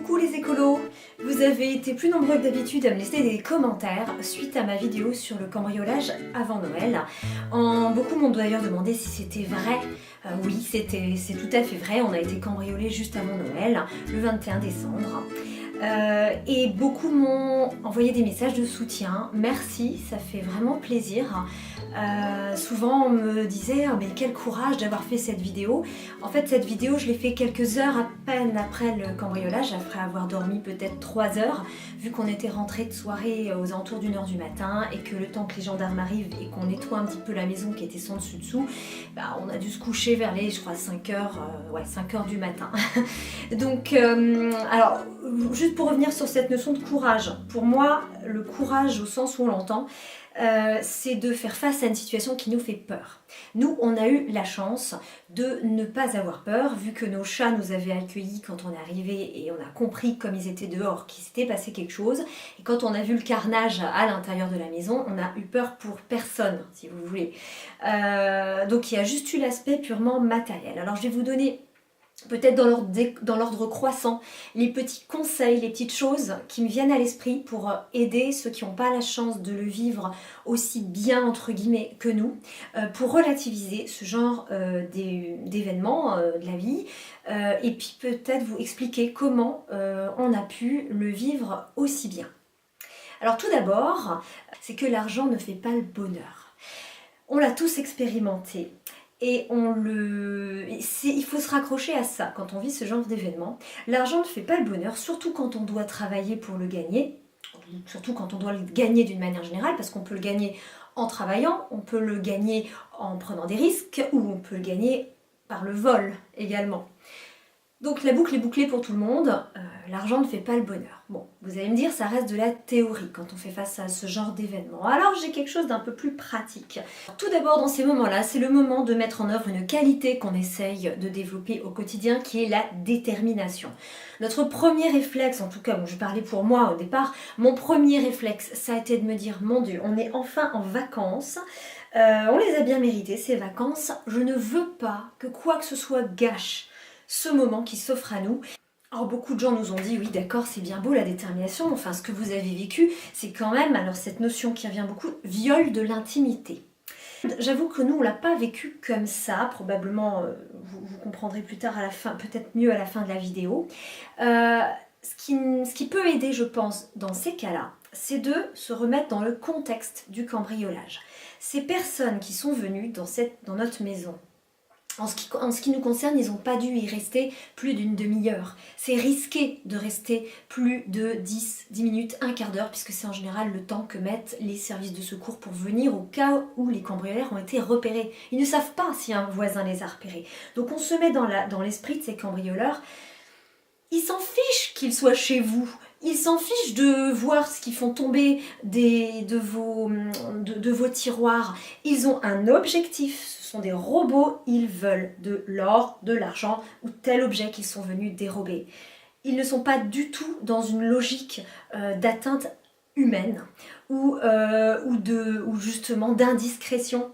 Coucou les écolos! Vous avez été plus nombreux que d'habitude à me laisser des commentaires suite à ma vidéo sur le cambriolage avant Noël. Beaucoup m'ont d'ailleurs demandé si c'était vrai. Oui, c'est tout à fait vrai, on a été cambriolé juste avant Noël, le 21 décembre. Et beaucoup m'ont envoyé des messages de soutien. Merci, ça fait vraiment plaisir. Souvent on me disait oh, mais quel courage d'avoir fait cette vidéo. En fait cette vidéo je l'ai fait quelques heures à peine après le cambriolage, après avoir dormi peut-être 3 heures, vu qu'on était rentré de soirée aux alentours d'1h du matin et que le temps que les gendarmes arrivent et qu'on nettoie un petit peu la maison qui était sans dessus dessous, bah, on a dû se coucher vers les je crois 5h du matin. Donc alors juste pour revenir sur cette notion de courage, pour moi le courage au sens où on l'entend, c'est de faire face à une situation qui nous fait peur. Nous, on a eu la chance de ne pas avoir peur, vu que nos chats nous avaient accueillis quand on est arrivé et on a compris, comme ils étaient dehors, qu'il s'était passé quelque chose. Et quand on a vu le carnage à l'intérieur de la maison, on a eu peur pour personne, si vous voulez. Donc il y a juste eu l'aspect purement matériel. Alors je vais vous donner peut-être dans l'ordre croissant, les petits conseils, les petites choses qui me viennent à l'esprit pour aider ceux qui n'ont pas la chance de le vivre aussi bien entre guillemets que nous, pour relativiser ce genre d'événements de la vie, et puis peut-être vous expliquer comment on a pu le vivre aussi bien. Alors tout d'abord, c'est que l'argent ne fait pas le bonheur. On l'a tous expérimenté. Et il faut se raccrocher à ça quand on vit ce genre d'événement. L'argent ne fait pas le bonheur, surtout quand on doit travailler pour le gagner, surtout quand on doit le gagner d'une manière générale, parce qu'on peut le gagner en travaillant, on peut le gagner en prenant des risques, ou on peut le gagner par le vol également. Donc la boucle est bouclée pour tout le monde, l'argent ne fait pas le bonheur. Bon, vous allez me dire, ça reste de la théorie quand on fait face à ce genre d'événement. Alors j'ai quelque chose d'un peu plus pratique. Tout d'abord dans ces moments-là, c'est le moment de mettre en œuvre une qualité qu'on essaye de développer au quotidien, qui est la détermination. Notre premier réflexe, en tout cas, bon, je parlais pour moi au départ, mon premier réflexe, ça a été de me dire, mon Dieu, on est enfin en vacances, on les a bien méritées ces vacances, je ne veux pas que quoi que ce soit gâche ce moment qui s'offre à nous. Alors beaucoup de gens nous ont dit oui d'accord c'est bien beau la détermination, enfin ce que vous avez vécu c'est quand même, alors cette notion qui revient beaucoup, viol de l'intimité. J'avoue que nous on l'a pas vécu comme ça, probablement vous comprendrez plus tard à la fin, peut-être mieux à la fin de la vidéo. Ce qui peut aider je pense dans ces cas-là, c'est de se remettre dans le contexte du cambriolage. Ces personnes qui sont venues dans notre maison, en ce qui nous concerne, ils n'ont pas dû y rester plus d'une demi-heure. C'est risqué de rester plus de 10 minutes, un quart d'heure, puisque c'est en général le temps que mettent les services de secours pour venir au cas où les cambrioleurs ont été repérés. Ils ne savent pas si un voisin les a repérés. Donc on se met dans l'esprit de ces cambrioleurs. Ils s'en fichent qu'ils soient chez vous. Ils s'en fichent de voir ce qu'ils font tomber de vos tiroirs. Ils ont un objectif. Ce sont des robots. Ils veulent de l'or, de l'argent ou tel objet qu'ils sont venus dérober. Ils ne sont pas du tout dans une logique d'atteinte humaine ou justement d'indiscrétion.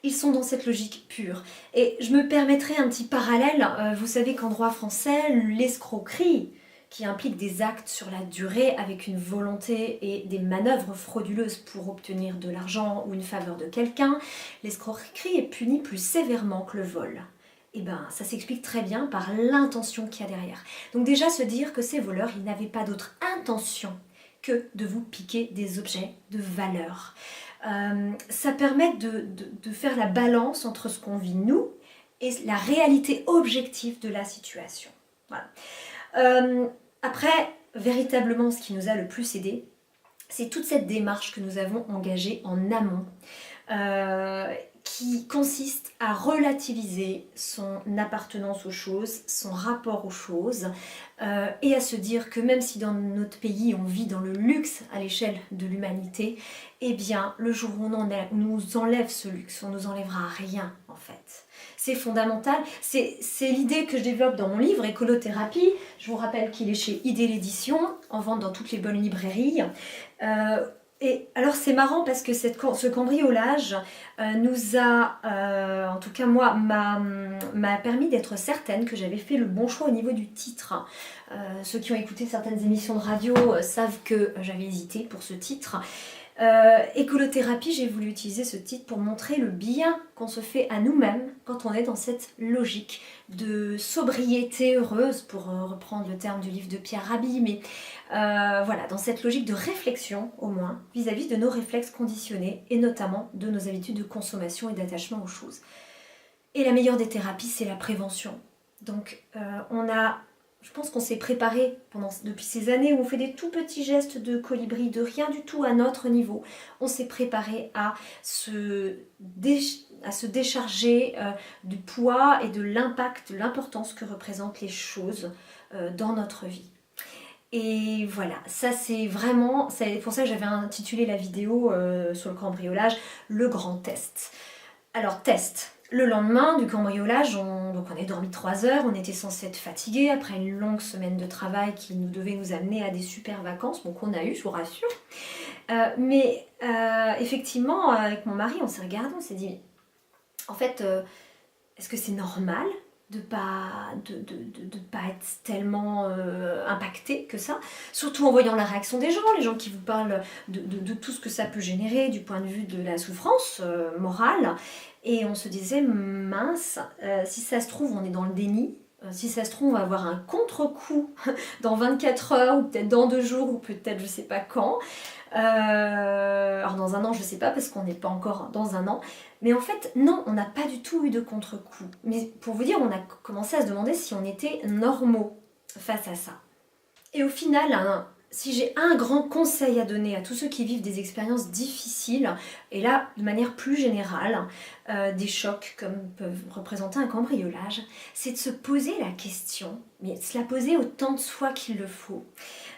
Ils sont dans cette logique pure. Et je me permettrai un petit parallèle. Vous savez qu'en droit français, l'escroquerie, qui implique des actes sur la durée avec une volonté et des manœuvres frauduleuses pour obtenir de l'argent ou une faveur de quelqu'un, l'escroquerie est punie plus sévèrement que le vol. Et bien, ça s'explique très bien par l'intention qu'il y a derrière. Donc déjà, se dire que ces voleurs, ils n'avaient pas d'autre intention que de vous piquer des objets de valeur. Ça permet de faire la balance entre ce qu'on vit nous et la réalité objective de la situation. Voilà. Après, véritablement, ce qui nous a le plus aidé, c'est toute cette démarche que nous avons engagée en amont, qui consiste à relativiser son appartenance aux choses, son rapport aux choses, et à se dire que même si dans notre pays on vit dans le luxe à l'échelle de l'humanité, eh bien le jour où on nous enlève ce luxe, on nous enlèvera rien en fait. C'est fondamental, c'est l'idée que je développe dans mon livre Écolothérapie. Je vous rappelle qu'il est chez ID l'édition, en vente dans toutes les bonnes librairies. Et alors c'est marrant parce que ce cambriolage nous a, en tout cas moi, m'a permis d'être certaine que j'avais fait le bon choix au niveau du titre. Ceux qui ont écouté certaines émissions de radio savent que j'avais hésité pour ce titre. Écolothérapie, j'ai voulu utiliser ce titre pour montrer le bien qu'on se fait à nous-mêmes quand on est dans cette logique de sobriété heureuse, pour reprendre le terme du livre de Pierre Rabhi, mais voilà, dans cette logique de réflexion au moins vis-à-vis de nos réflexes conditionnés et notamment de nos habitudes de consommation et d'attachement aux choses. Et la meilleure des thérapies, c'est la prévention. Donc je pense qu'on s'est préparé depuis ces années où on fait des tout petits gestes de colibri, de rien du tout à notre niveau. On s'est préparé à se décharger du poids et de l'impact, de l'importance que représentent les choses dans notre vie. Et voilà, ça c'est pour ça que j'avais intitulé la vidéo sur le cambriolage, le grand test. Alors test. Le lendemain du cambriolage, donc on a dormi 3 heures, on était censé être fatigué après une longue semaine de travail qui devait nous amener à des super vacances, donc on a eu, je vous rassure. Mais effectivement, avec mon mari, on s'est regardé, on s'est dit, en fait, est-ce que c'est normal de pas être tellement impacté que ça, surtout en voyant la réaction des gens qui vous parlent de tout ce que ça peut générer du point de vue de la souffrance morale. Et on se disait, mince, si ça se trouve, on est dans le déni. Si ça se trouve, on va avoir un contre-coup dans 24 heures, ou peut-être dans 2 jours, ou peut-être je sais pas quand. Alors dans un an, je sais pas, parce qu'on n'est pas encore dans un an. Mais en fait, non, on n'a pas du tout eu de contre-coup. Mais pour vous dire, on a commencé à se demander si on était normaux face à ça. Et au final, si j'ai un grand conseil à donner à tous ceux qui vivent des expériences difficiles, et là, de manière plus générale, des chocs comme peuvent représenter un cambriolage, c'est de se poser la question, mais de se la poser autant de fois qu'il le faut.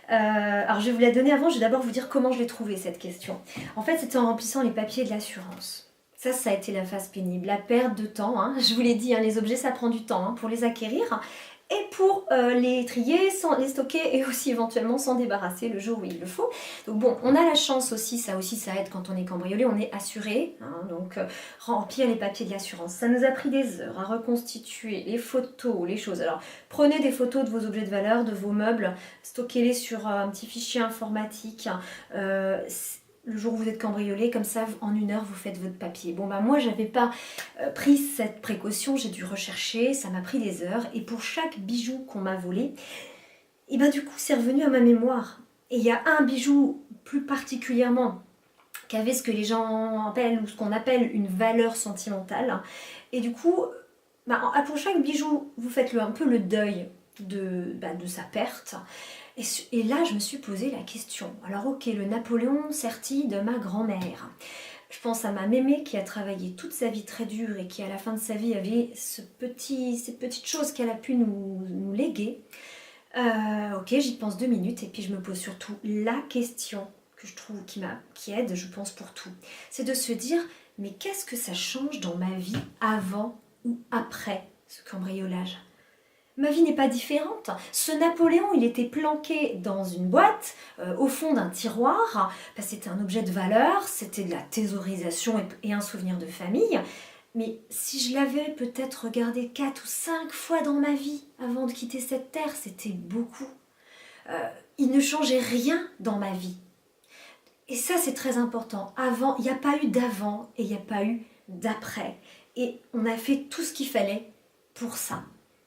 Alors je vais vous la donner avant, je vais d'abord vous dire comment je l'ai trouvée cette question. En fait, c'était en remplissant les papiers de l'assurance. Ça a été la phase pénible, la perte de temps. Je vous l'ai dit, les objets, ça prend du temps pour les acquérir et pour les trier, les stocker et aussi éventuellement s'en débarrasser le jour où il le faut. Donc bon, on a la chance aussi ça aide quand on est cambriolé, on est assuré, donc remplir les papiers de l'assurance. Ça nous a pris des heures à reconstituer les photos, les choses. Alors prenez des photos de vos objets de valeur, de vos meubles, stockez-les sur un petit fichier informatique. Le jour où vous êtes cambriolé, comme ça, en 1 heure, vous faites votre papier. Bon, moi, j'avais pas pris cette précaution, j'ai dû rechercher, ça m'a pris des heures. Et pour chaque bijou qu'on m'a volé, et du coup, c'est revenu à ma mémoire. Et il y a un bijou plus particulièrement qui avait ce que les gens appellent, ou ce qu'on appelle une valeur sentimentale. Et du coup, pour chaque bijou, vous faites un peu le deuil de sa perte. Et là, je me suis posé la question. Alors ok, le Napoléon serti de ma grand-mère. Je pense à ma mémé qui a travaillé toute sa vie très dure et qui à la fin de sa vie avait cette petite chose qu'elle a pu nous léguer. Ok, j'y pense 2 minutes et puis je me pose surtout la question que je trouve qui aide, je pense, pour tout. C'est de se dire, mais qu'est-ce que ça change dans ma vie avant ou après ce cambriolage ? Ma vie n'est pas différente. Ce Napoléon, il était planqué dans une boîte, au fond d'un tiroir. C'était un objet de valeur, c'était de la thésaurisation et un souvenir de famille. Mais si je l'avais peut-être regardé 4 ou 5 fois dans ma vie avant de quitter cette terre, c'était beaucoup. Il ne changeait rien dans ma vie. Et ça, c'est très important. Avant, il n'y a pas eu d'avant et il n'y a pas eu d'après. Et on a fait tout ce qu'il fallait pour ça.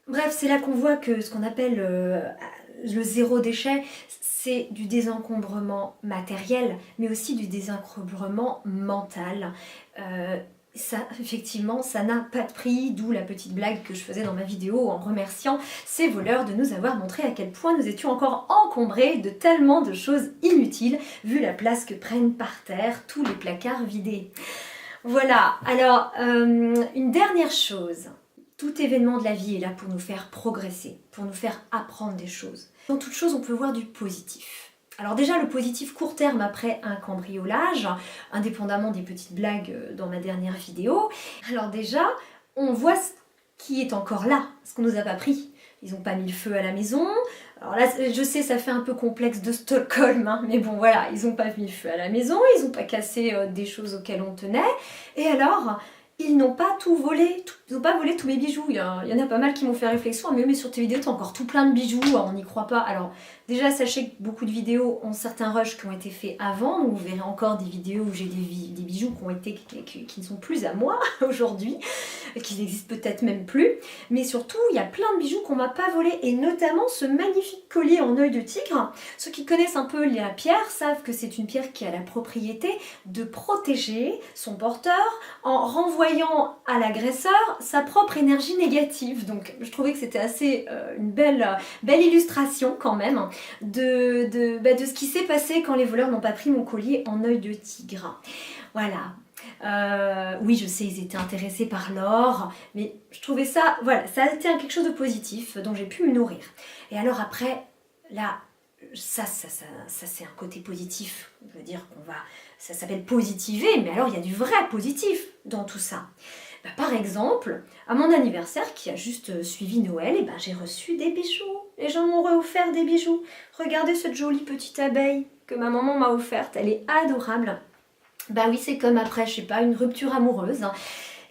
Bref, c'est là qu'on voit que ce qu'on appelle le zéro déchet, c'est du désencombrement matériel, mais aussi du désencombrement mental. Ça, effectivement, ça n'a pas de prix, d'où la petite blague que je faisais dans ma vidéo en remerciant ces voleurs de nous avoir montré à quel point nous étions encore encombrés de tellement de choses inutiles, vu la place que prennent par terre tous les placards vidés. Voilà, alors une dernière chose. Tout événement de la vie est là pour nous faire progresser, pour nous faire apprendre des choses. Dans toute chose, on peut voir du positif. Alors déjà, le positif court terme après un cambriolage, indépendamment des petites blagues dans ma dernière vidéo. Alors déjà, on voit ce qui est encore là, ce qu'on nous a pas pris. Ils n'ont pas mis le feu à la maison, Alors là, je sais, ça fait un peu complexe de Stockholm, hein, mais bon voilà, ils n'ont pas mis le feu à la maison, ils n'ont pas cassé des choses auxquelles on tenait, et alors, ils n'ont pas tout volé, ils n'ont pas volé tous mes bijoux. Il y en a pas mal qui m'ont fait réflexion, mais sur tes vidéos, t'as encore tout plein de bijoux, on n'y croit pas. Alors déjà, sachez que beaucoup de vidéos ont certains rushs qui ont été faits avant, donc vous verrez encore des vidéos où j'ai des bijoux qui ne sont plus à moi aujourd'hui, qui n'existent peut-être même plus, mais surtout, il y a plein de bijoux qu'on m'a pas volés, et notamment ce magnifique collier en œil de tigre. Ceux qui connaissent un peu la pierre savent que c'est une pierre qui a la propriété de protéger son porteur en renvoyant à l'agresseur sa propre énergie négative. Donc je trouvais que c'était assez une belle illustration quand même de ce qui s'est passé quand les voleurs n'ont pas pris mon collier en œil de tigre. Voilà. Oui, je sais, ils étaient intéressés par l'or, mais je trouvais ça, voilà, ça a été quelque chose de positif dont j'ai pu me nourrir. Et alors après, là, ça c'est un côté positif, je veux dire ça s'appelle positiver, mais alors il y a du vrai positif dans tout ça. Bah, par exemple, à mon anniversaire qui a juste suivi Noël, et ben, j'ai reçu des bijoux. Les gens m'ont offert des bijoux. Regardez cette jolie petite abeille que ma maman m'a offerte, elle est adorable. Bah oui, c'est comme après, je sais pas, une rupture amoureuse.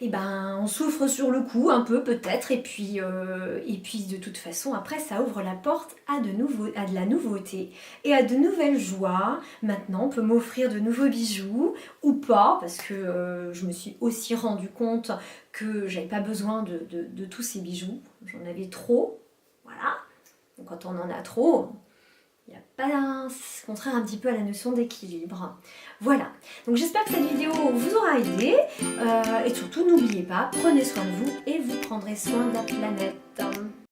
Et ben, on souffre sur le coup un peu peut-être, et puis de toute façon, après, ça ouvre la porte à de la nouveauté et à de nouvelles joies. Maintenant, on peut m'offrir de nouveaux bijoux ou pas, parce que je me suis aussi rendu compte que j'avais pas besoin de tous ces bijoux. J'en avais trop, voilà. Donc quand on en a trop, il n'y a pas c'est contraire un petit peu à la notion d'équilibre. Voilà, donc j'espère que cette vidéo vous aura aidé. Et surtout, n'oubliez pas, prenez soin de vous et vous prendrez soin de la planète.